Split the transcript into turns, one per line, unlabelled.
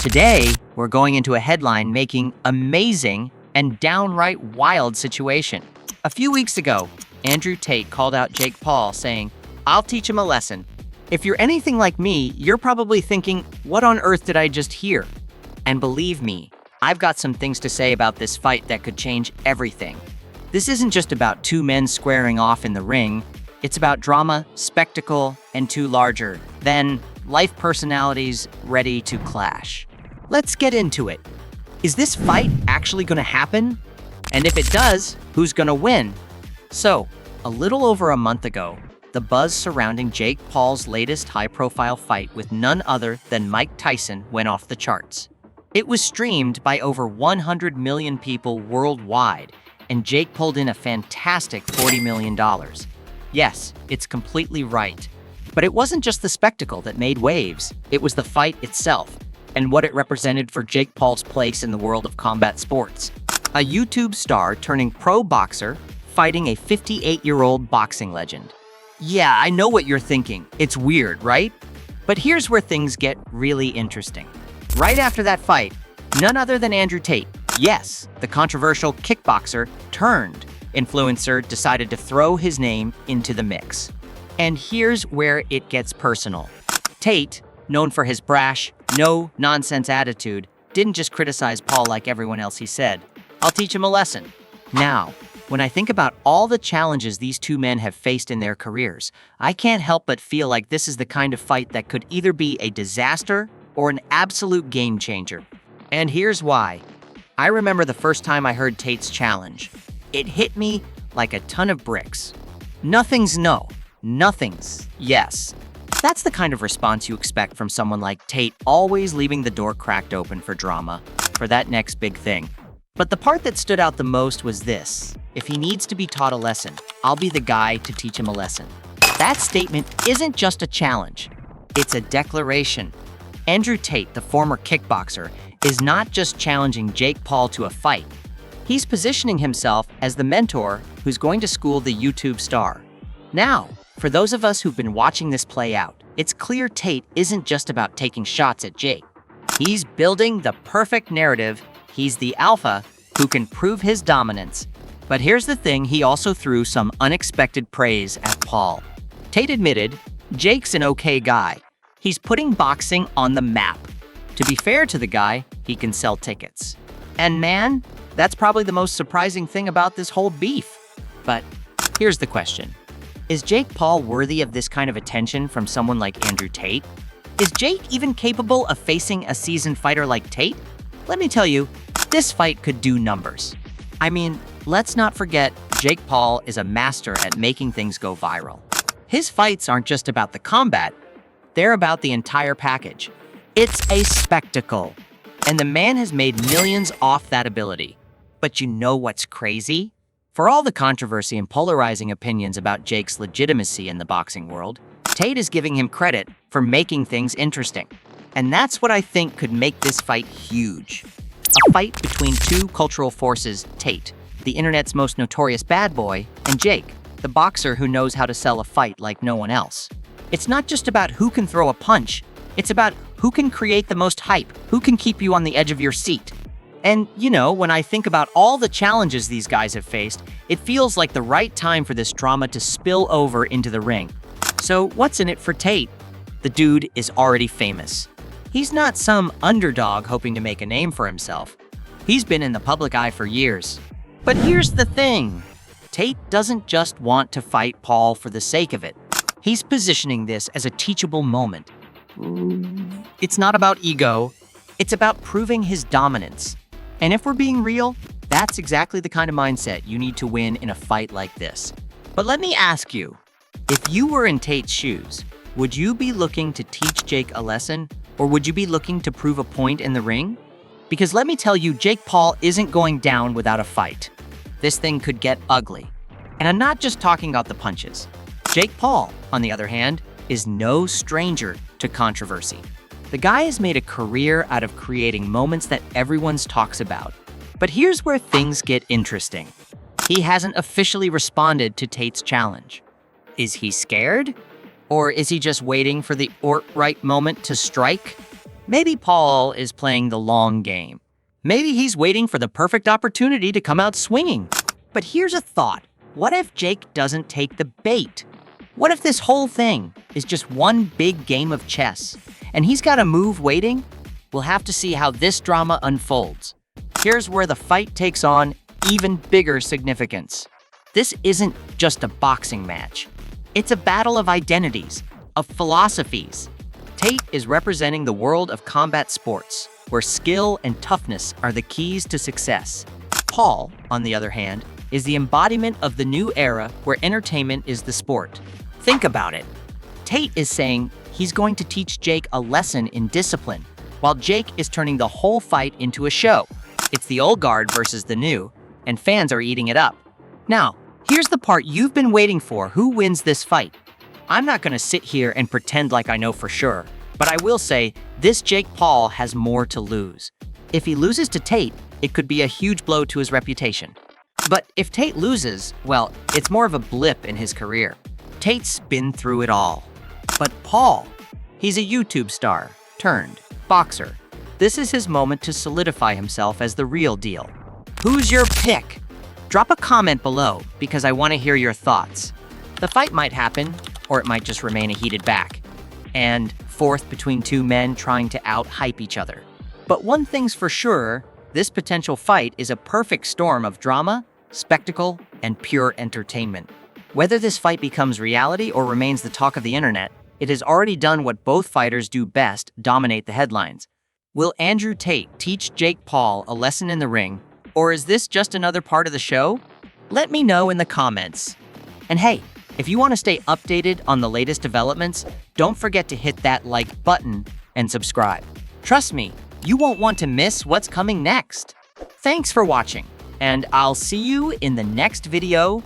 Today, we're going into a headline-making amazing and downright wild situation. A few weeks ago, Andrew Tate called out Jake Paul saying, "I'll teach him a lesson." If you're anything like me, you're probably thinking, what on earth did I just hear? And believe me, I've got some things to say about this fight that could change everything. This isn't just about two men squaring off in the ring. It's about drama, spectacle, and two larger than life personalities ready to clash. Let's get into it. Is this fight actually going to happen? And if it does, who's going to win? So, a little over a month ago, the buzz surrounding Jake Paul's latest high-profile fight with none other than Mike Tyson went off the charts. It was streamed by over 100 million people worldwide, and Jake pulled in a fantastic $40 million. Yes, it's completely right. But it wasn't just the spectacle that made waves, it was the fight itself, and what it represented for Jake Paul's place in the world of combat sports. A YouTube star turning pro boxer, fighting a 58-year-old boxing legend. Yeah, I know what you're thinking. It's weird, right? But here's where things get really interesting. Right after that fight, none other than Andrew Tate, yes, the controversial kickboxer turned influencer, decided to throw his name into the mix. And here's where it gets personal. Tate, known for his brash, no-nonsense attitude, didn't just criticize Paul like everyone else. He said, "I'll teach him a lesson." Now, when I think about all the challenges these two men have faced in their careers, I can't help but feel like this is the kind of fight that could either be a disaster or an absolute game changer. And here's why. I remember the first time I heard Tate's challenge. It hit me like a ton of bricks. Nothing's no, nothing's yes. That's the kind of response you expect from someone like Tate, always leaving the door cracked open for drama, for that next big thing. But the part that stood out the most was this: if he needs to be taught a lesson, I'll be the guy to teach him a lesson. That statement isn't just a challenge, it's a declaration. Andrew Tate, the former kickboxer, is not just challenging Jake Paul to a fight. He's positioning himself as the mentor who's going to school the YouTube star. Now, for those of us who've been watching this play out, it's clear Tate isn't just about taking shots at Jake. He's building the perfect narrative. He's the alpha who can prove his dominance. But here's the thing, he also threw some unexpected praise at Paul. Tate admitted, Jake's an okay guy. He's putting boxing on the map. To be fair to the guy, he can sell tickets. And man, that's probably the most surprising thing about this whole beef. But here's the question. Is Jake Paul worthy of this kind of attention from someone like Andrew Tate? Is Jake even capable of facing a seasoned fighter like Tate? Let me tell you, this fight could do numbers. I mean, let's not forget, Jake Paul is a master at making things go viral. His fights aren't just about the combat, they're about the entire package. It's a spectacle, and the man has made millions off that ability. But you know what's crazy? For all the controversy and polarizing opinions about Jake's legitimacy in the boxing world, Tate is giving him credit for making things interesting. And that's what I think could make this fight huge. A fight between two cultural forces, Tate, the internet's most notorious bad boy, and Jake, the boxer who knows how to sell a fight like no one else. It's not just about who can throw a punch, it's about who can create the most hype, who can keep you on the edge of your seat. And, you know, when I think about all the challenges these guys have faced, it feels like the right time for this drama to spill over into the ring. So what's in it for Tate? The dude is already famous. He's not some underdog hoping to make a name for himself. He's been in the public eye for years. But here's the thing. Tate doesn't just want to fight Paul for the sake of it. He's positioning this as a teachable moment. It's not about ego. It's about proving his dominance. And if we're being real, that's exactly the kind of mindset you need to win in a fight like this. But let me ask you, if you were in Tate's shoes, would you be looking to teach Jake a lesson, or would you be looking to prove a point in the ring? Because let me tell you, Jake Paul isn't going down without a fight. This thing could get ugly. And I'm not just talking about the punches. Jake Paul, on the other hand, is no stranger to controversy. The guy has made a career out of creating moments that everyone talks about. But here's where things get interesting. He hasn't officially responded to Tate's challenge. Is he scared? Or is he just waiting for the right moment to strike? Maybe Paul is playing the long game. Maybe he's waiting for the perfect opportunity to come out swinging. But here's a thought. What if Jake doesn't take the bait? What if this whole thing is just one big game of chess, and he's got a move waiting? We'll have to see how this drama unfolds. Here's where the fight takes on even bigger significance. This isn't just a boxing match. It's a battle of identities, of philosophies. Tate is representing the world of combat sports, where skill and toughness are the keys to success. Paul, on the other hand, is the embodiment of the new era where entertainment is the sport. Think about it. Tate is saying he's going to teach Jake a lesson in discipline, while Jake is turning the whole fight into a show. It's the old guard versus the new, and fans are eating it up. Now, here's the part you've been waiting for. Who wins this fight? I'm not going to sit here and pretend like I know for sure, but I will say this Jake Paul has more to lose. If he loses to Tate, it could be a huge blow to his reputation. But if Tate loses, well, it's more of a blip in his career. Tate's been through it all. But Paul, he's a YouTube star turned boxer. This is his moment to solidify himself as the real deal. Who's your pick? Drop a comment below because I want to hear your thoughts. The fight might happen, or it might just remain a heated back and forth between two men trying to out-hype each other. But one thing's for sure, this potential fight is a perfect storm of drama, spectacle, and pure entertainment. Whether this fight becomes reality or remains the talk of the internet, it has already done what both fighters do best: dominate the headlines. Will Andrew Tate teach Jake Paul a lesson in the ring, or is this just another part of the show? Let me know in the comments. And hey, if you want to stay updated on the latest developments, don't forget to hit that like button and subscribe. Trust me, you won't want to miss what's coming next. Thanks for watching, and I'll see you in the next video.